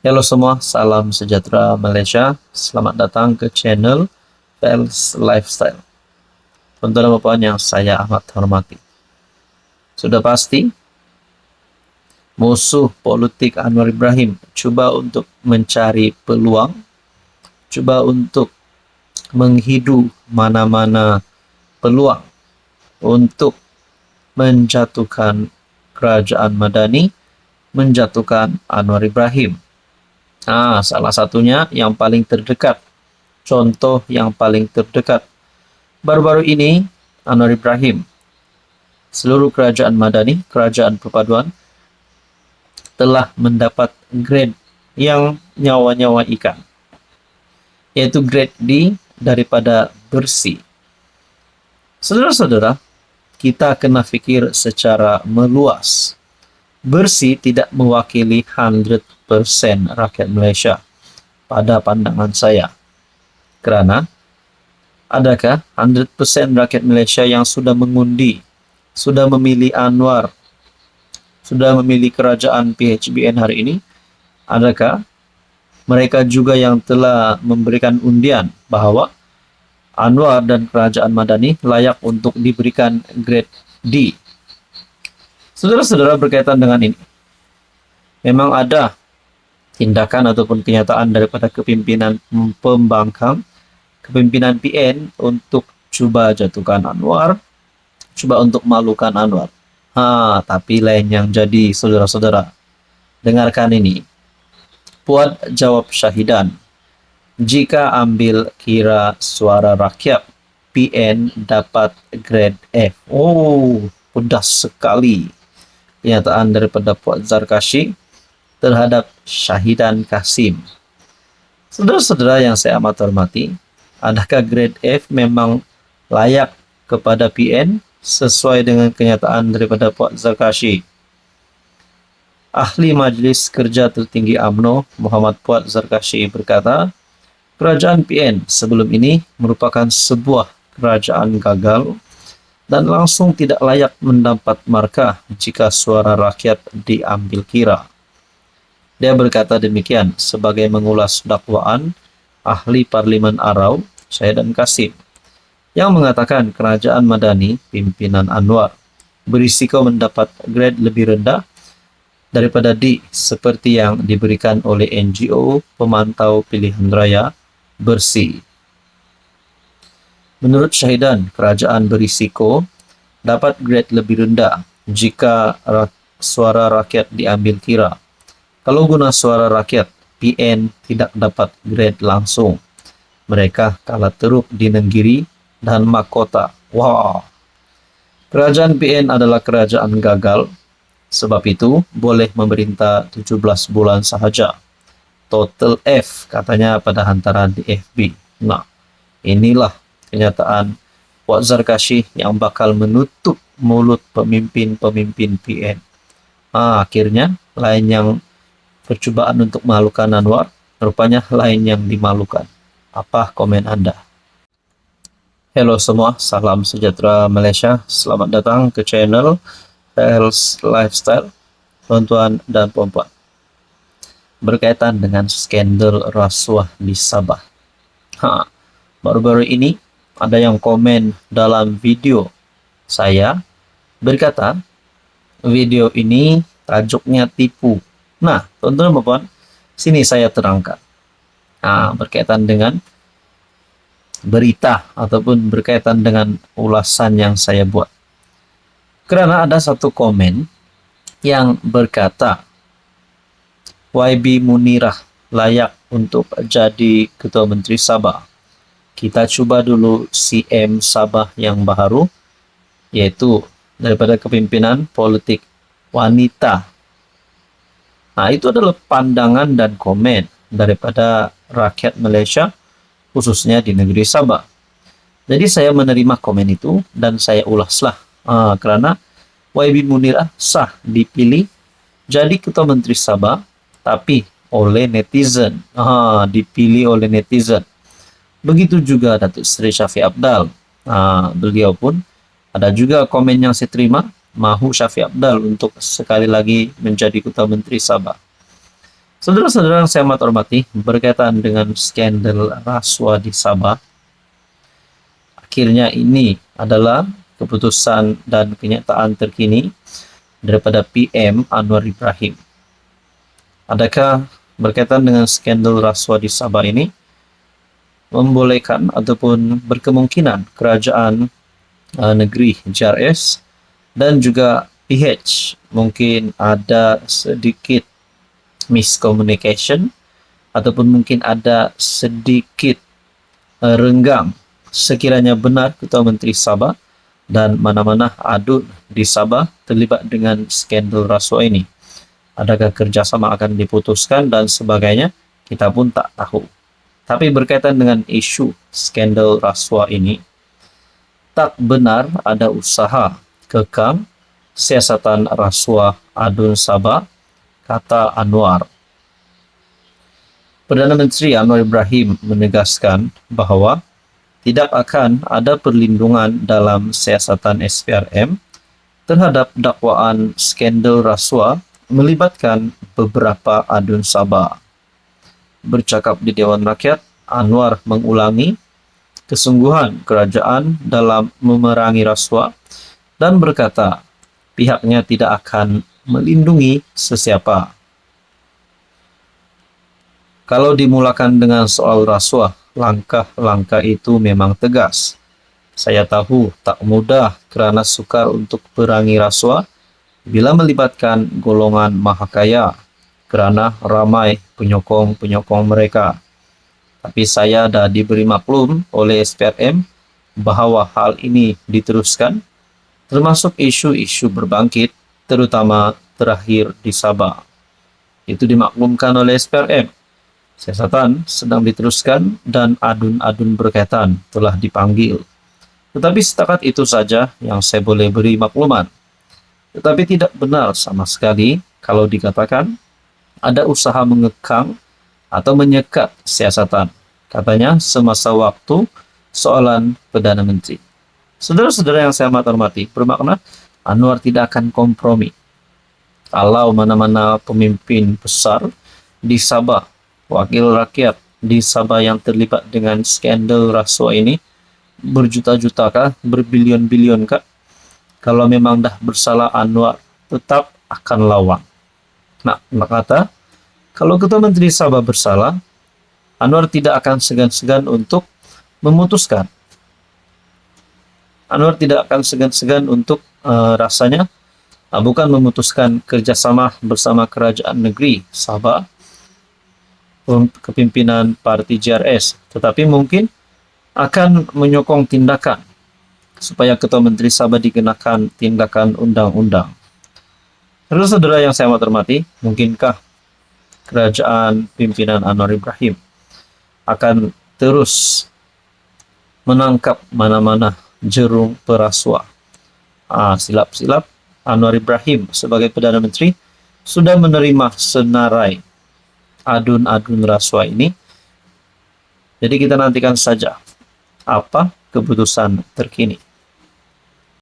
Halo semua, salam sejahtera Malaysia. Selamat datang ke channel Pels Lifestyle. Tuan-tuan dan puan yang saya amat hormati. Sudah pasti, musuh politik Anwar Ibrahim cuba untuk mencari peluang, cuba untuk menghidu mana-mana peluang untuk menjatuhkan kerajaan Madani, menjatuhkan Anwar Ibrahim. Salah satunya yang paling terdekat. Contoh yang paling terdekat. Baru-baru ini, Anwar Ibrahim, seluruh kerajaan Madani, kerajaan perpaduan, telah mendapat grade yang nyawa-nyawa ikan. Yaitu grade D daripada bersih. Saudara-saudara, kita kena fikir secara meluas. Bersih tidak mewakili 100% rakyat Malaysia pada pandangan saya. Kerana, adakah 100% rakyat Malaysia yang sudah mengundi, sudah memilih Anwar, sudah memilih kerajaan PHBN hari ini? Adakah mereka juga yang telah memberikan undian bahawa Anwar dan kerajaan Madani layak untuk diberikan grade D? Saudara-saudara, berkaitan dengan ini, memang ada tindakan ataupun kenyataan daripada kepimpinan pembangkang, kepimpinan PN untuk cuba jatuhkan Anwar, cuba untuk malukan Anwar. Tapi lain yang jadi, saudara-saudara. Dengarkan ini. Puan jawab syahidan. Jika ambil kira suara rakyat, PN dapat grade F. Pedas sekali kenyataan daripada Puan Zarkashi terhadap Syahidan Kasim. Saudara-saudara yang saya amat hormati, adakah grade F memang layak kepada PN sesuai dengan kenyataan daripada Puan Zarkashi? Ahli Majlis Kerja Tertinggi UMNO Muhammad Puan Zarkashi berkata, kerajaan PN sebelum ini merupakan sebuah kerajaan gagal dan langsung tidak layak mendapat markah jika suara rakyat diambil kira. Dia berkata demikian sebagai mengulas dakwaan ahli Parlimen Arau, Syahidan Kasim, yang mengatakan kerajaan Madani, pimpinan Anwar, berisiko mendapat grade lebih rendah daripada D seperti yang diberikan oleh NGO pemantau pilihan raya bersih. Menurut Syahidan, kerajaan berisiko dapat grade lebih rendah jika suara rakyat diambil kira. Kalau guna suara rakyat, PN tidak dapat grade langsung. Mereka kalah teruk di Nenggiri dan Mahkota. Kerajaan PN adalah kerajaan gagal, sebab itu boleh memerintah 17 bulan sahaja. Total F, katanya pada hantaran di FB. Inilah kenyataan Puan Zarkashi yang bakal menutup mulut pemimpin-pemimpin PN. Akhirnya, lain yang percubaan untuk malukan Anwar, rupanya lain yang dimalukan. Apa komen Anda? Halo semua, salam sejahtera Malaysia. Selamat datang ke channel Pels Lifestyle, tuan-tuan dan puan-puan. Berkaitan dengan skandal rasuah di Sabah. Baru-baru ini, ada yang komen dalam video saya berkata, video ini tajuknya tipu. Tuan-tuan dan puan, sini saya terangkan. Berkaitan dengan berita ataupun berkaitan dengan ulasan yang saya buat. Kerana ada satu komen yang berkata, YB Munirah layak untuk jadi Ketua Menteri Sabah. Kita cuba dulu CM Sabah yang baru, yaitu daripada kepimpinan politik wanita. Itu adalah pandangan dan komen daripada rakyat Malaysia, khususnya di negeri Sabah. Jadi saya menerima komen itu dan saya ulaslah. Kerana YB Munirah sah dipilih jadi Ketua Menteri Sabah, tapi oleh netizen. Dipilih oleh netizen. Begitu juga Datuk Seri Shafie Apdal. Beliau pun ada juga komen yang saya terima, mahu Shafie Apdal untuk sekali lagi menjadi Ketua Menteri Sabah. Saudara-saudara yang saya amat hormati, berkaitan dengan skandal rasuah di Sabah, akhirnya ini adalah keputusan dan kenyataan terkini daripada PM Anwar Ibrahim. Adakah berkaitan dengan skandal rasuah di Sabah ini membolehkan ataupun berkemungkinan kerajaan negeri JRS dan juga PH mungkin ada sedikit miscommunication ataupun mungkin ada sedikit renggang sekiranya benar Ketua Menteri Sabah dan mana-mana adun di Sabah terlibat dengan skandal rasuah ini. Adakah kerjasama akan diputuskan dan sebagainya, kita pun tak tahu. Tapi berkaitan dengan isu skandal rasuah ini, tak benar ada usaha kekang siasatan rasuah adun Sabah, kata Anwar. Perdana Menteri Anwar Ibrahim menegaskan bahawa tidak akan ada perlindungan dalam siasatan SPRM terhadap dakwaan skandal rasuah melibatkan beberapa adun Sabah. Bercakap di Dewan Rakyat, Anwar mengulangi kesungguhan kerajaan dalam memerangi rasuah dan berkata pihaknya tidak akan melindungi sesiapa. Kalau dimulakan dengan soal rasuah, langkah-langkah itu memang tegas. Saya tahu tak mudah kerana sukar untuk perangi rasuah bila melibatkan golongan mahakaya kerana ramai penyokong-penyokong mereka. Tapi saya dah diberi maklum oleh SPRM bahawa hal ini diteruskan, termasuk isu-isu berbangkit, terutama terakhir di Sabah. Itu dimaklumkan oleh SPRM. Siasatan sedang diteruskan dan adun-adun berkaitan telah dipanggil. Tetapi setakat itu saja yang saya boleh beri makluman. Tetapi tidak benar sama sekali kalau dikatakan ada usaha mengekang atau menyekat siasatan. Katanya semasa waktu soalan Perdana Menteri. Saudara-saudara yang saya amat hormati, bermakna Anwar tidak akan kompromi. Kalau mana-mana pemimpin besar di Sabah, wakil rakyat di Sabah yang terlibat dengan skandal rasuah ini, berjuta-juta kah, berbilion-bilion kah, kalau memang dah bersalah Anwar tetap akan lawan. Nah, kata kalau Ketua Menteri Sabah bersalah, Anwar tidak akan segan-segan untuk memutuskan. Anwar tidak akan segan-segan untuk rasanya bukan memutuskan kerjasama bersama kerajaan negeri Sabah, kepimpinan parti JRS, tetapi mungkin akan menyokong tindakan supaya Ketua Menteri Sabah dikenakan tindakan undang-undang. Saudara-saudara yang saya amat hormati, mungkinkah kerajaan pimpinan Anwar Ibrahim akan terus menangkap mana-mana jerung perasuah? Silap-silap Anwar Ibrahim sebagai Perdana Menteri sudah menerima senarai adun-adun rasuah ini. Jadi kita nantikan saja apa keputusan terkini.